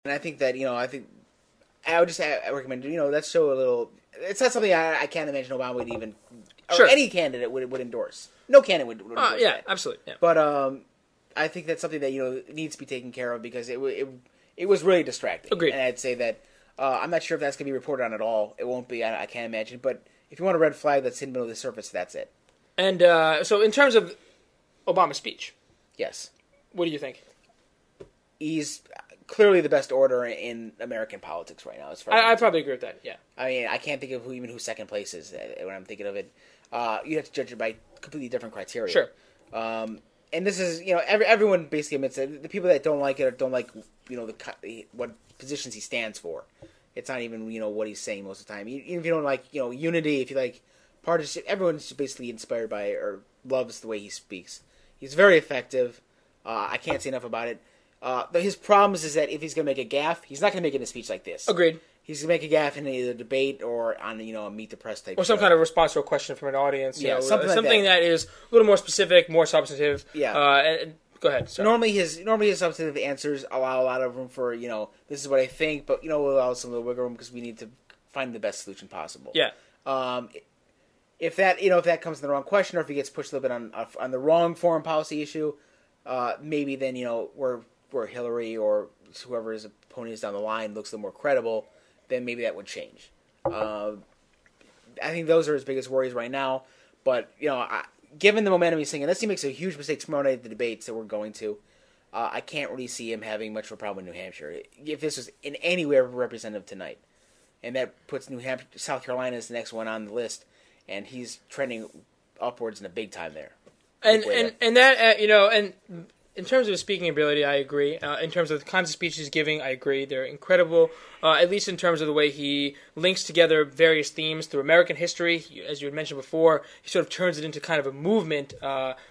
And I think that, I would just recommend, let's show a little. It's not something I can't imagine Obama would even, or any candidate would endorse. No candidate would endorse that. Absolutely. Yeah. But I think that's something that needs to be taken care of because it was really distracting. Agreed. And I'd say that I'm not sure if that's going to be reported on at all. It won't be. I can't imagine. But if you want a red flag that's hidden below the surface, that's it. And so, in terms of Obama's speech, yes, what do you think? He's clearly the best orator in American politics right now. As far I probably agree with that. Yeah. I mean, I can't think of who second place is when I'm thinking of it. You have to judge it by completely different criteria. Sure. And this is, everyone basically admits that the people that don't like it or don't like, what positions he stands for. It's not even, what he's saying most of the time. Even if you don't like, unity, if you like partisanship, everyone's basically inspired by or loves the way he speaks. He's very effective. I can't say enough about it. His problems is that if he's going to make a gaffe, he's not going to make it in a speech like this. Agreed. He's going to make a gaffe in either debate or on, a Meet the Press type or some kind of response to a question from an audience. Something that is a little more specific, more substantive. Yeah. Go ahead. Sorry. Normally his substantive answers allow a lot of room for, this is what I think, but, we'll allow some little wiggle room because we need to find the best solution possible. Yeah. If that comes in the wrong question or if he gets pushed a little bit on the wrong foreign policy issue, maybe then, where Hillary or whoever his opponent is down the line looks a little more credible, then maybe that would change. I think those are his biggest worries right now. But, given the momentum he's seeing, unless he makes a huge mistake tomorrow night at the debates that we're going to, I can't really see him having much of a problem in New Hampshire. If this was in any way representative tonight, and that puts New Hampshire, South Carolina as the next one on the list, and he's trending upwards in a big time there. And that in terms of his speaking ability, I agree. In terms of the kinds of speeches he's giving, I agree. They're incredible, at least in terms of the way he links together various themes through American history. As you had mentioned before, he sort of turns it into kind of a movement,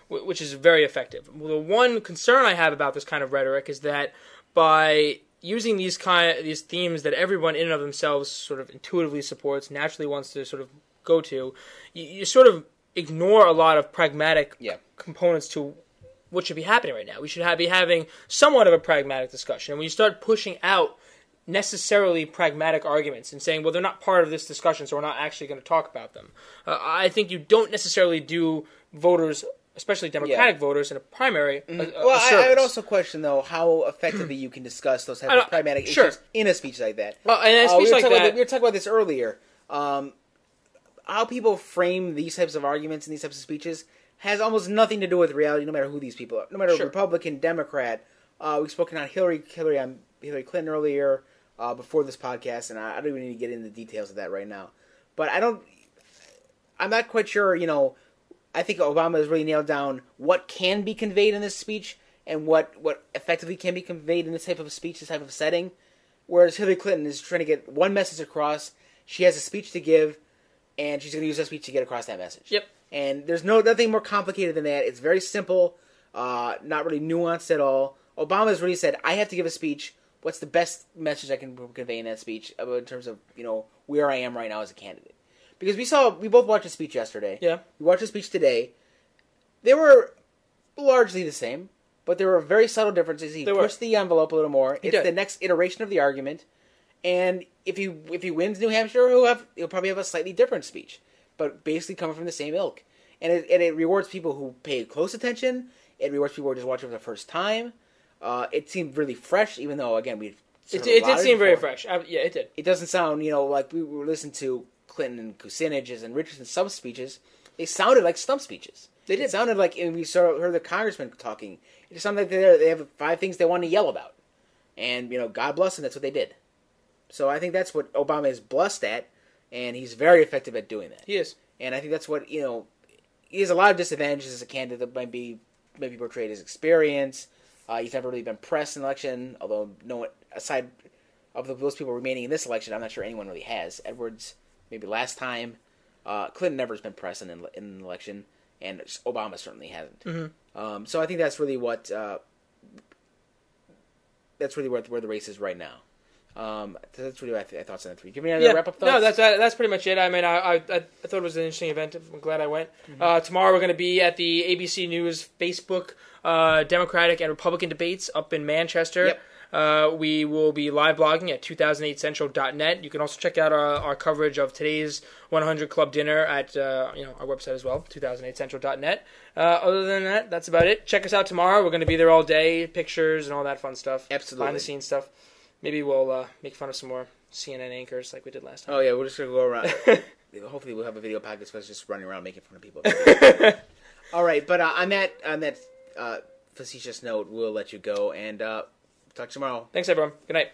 which is very effective. Well, the one concern I have about this kind of rhetoric is that by using these themes that everyone in and of themselves sort of intuitively supports, naturally wants to sort of go to, you sort of ignore a lot of pragmatic components to what should be happening right now. We should be having somewhat of a pragmatic discussion. And when you start pushing out necessarily pragmatic arguments and saying, well, they're not part of this discussion, so we're not actually going to talk about them, I think you don't necessarily do voters, especially Democratic voters, in a primary I would also question, though, how effectively you can discuss those types of pragmatic issues in a speech like that. Well, and a speech we were talking about this earlier. How people frame these types of arguments and these types of speeches has almost nothing to do with reality, no matter who these people are. No matter Republican, Democrat. We've spoken on Hillary Clinton earlier before this podcast, and I don't even need to get into the details of that right now. But I'm not quite sure, I think Obama has really nailed down what can be conveyed in this speech and what effectively can be conveyed in this type of a speech, this type of setting. Whereas Hillary Clinton is trying to get one message across. She has a speech to give, and she's going to use that speech to get across that message. Yep. And there's nothing more complicated than that. It's very simple, not really nuanced at all. Obama has really said, I have to give a speech. What's the best message I can convey in that speech in terms of, where I am right now as a candidate? Because we both watched a speech yesterday. Yeah. We watched a speech today. They were largely the same, but there were very subtle differences. He pushed the envelope a little more. It's the next iteration of the argument. And if he wins New Hampshire, he'll probably have a slightly different speech, but basically coming from the same ilk. And it rewards people who pay close attention. It rewards people who are just watching for the first time. It seemed really fresh, even though, again, it did seem very fresh. Yeah, it did. It doesn't sound, like we were listening to Clinton and Kucinich's and Richardson's stump speeches. They sounded like stump speeches. They did. It sounded like, and we heard the congressman talking, it just sounded like they have 5 things they want to yell about. And, God bless them, that's what they did. So I think that's what Obama is blessed at, and he's very effective at doing that. He is. And I think that's what, he has a lot of disadvantages as a candidate that might be maybe portrayed as experience. He's never really been pressed in an election, although no one, aside of those people remaining in this election, I'm not sure anyone really has. Edwards, maybe last time. Clinton never has been pressed in an election, and Obama certainly hasn't. Mm-hmm. So I think that's really what where the race is right now. That's really my thoughts on that. Do you have any other wrap-up thoughts? No, that's pretty much it. I mean, I thought it was an interesting event. I'm glad I went. Mm-hmm. Tomorrow we're going to be at the ABC News Facebook Democratic and Republican debates up in Manchester. Yep. We will be live blogging at 2008central.net. You can also check out our coverage of today's 100 Club dinner at our website as well, 2008central.net. Other than that, that's about it. Check us out tomorrow. We're going to be there all day, pictures and all that fun stuff. Absolutely. Behind-the-scenes stuff. Maybe we'll make fun of some more CNN anchors like we did last time. Oh, yeah, we're just going to go around. Hopefully we'll have a video podcast of us just running around making fun of people. All right, but on that facetious note, we'll let you go and talk tomorrow. Thanks, everyone. Good night.